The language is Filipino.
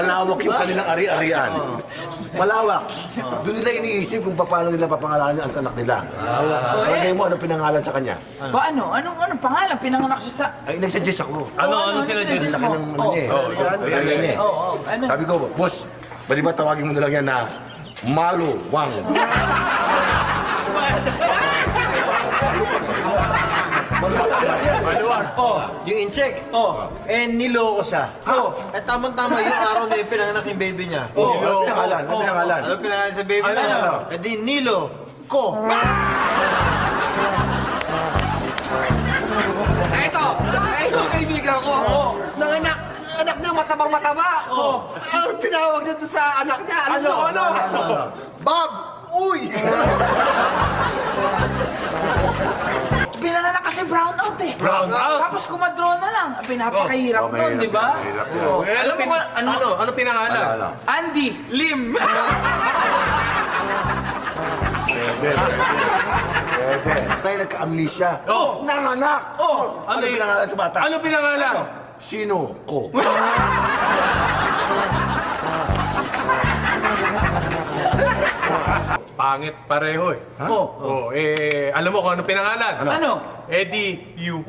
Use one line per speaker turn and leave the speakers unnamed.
Malawak yung kanilang ari-arian. Malawak. Doon nila iniisip kung paano nila papangalanan ang anak nila. Palagay mo, anong pinangalan sa kanya?
Paano? Anong pangalan? Pinanganak siya sa...
Ay, nagsuggest ako.
Ano sinadjust
Laki
mo?
ng ano niya eh. Arian niya eh.
Ano?
Sabi ko, boss, pwede ba tawagin mo na lang yan na Malo Wang?
Yung in-check. Eh, niloko siya. Eh, tamang-tama yung araw na yung pinanganak yung baby niya.
Ano pinangalan? Ano pinangalan?
Ano pinangalan sa baby niya? Eh, di Nilo ko.
Ito kaibigan ko. Anak niya matabang-mataba. Ang tinawag niya doon sa anak niya, alam mo ano? Bob! Uy!
Pinanganak kasi brown out eh.
Brown out?
Tapos kumadraw na lang. Pinapakahirap nun, di ba? Alam mo kung
Ano pinangalan?
Andy Lim.
Tayo nagka-amnesia. Nanganak! Ano
yun?
pinangalan sa bata?
Ano pinangalan?
Sino ko?
Pangit pareho eh. Alam mo kung ano pinangalan?
Ano?
Eddie, you.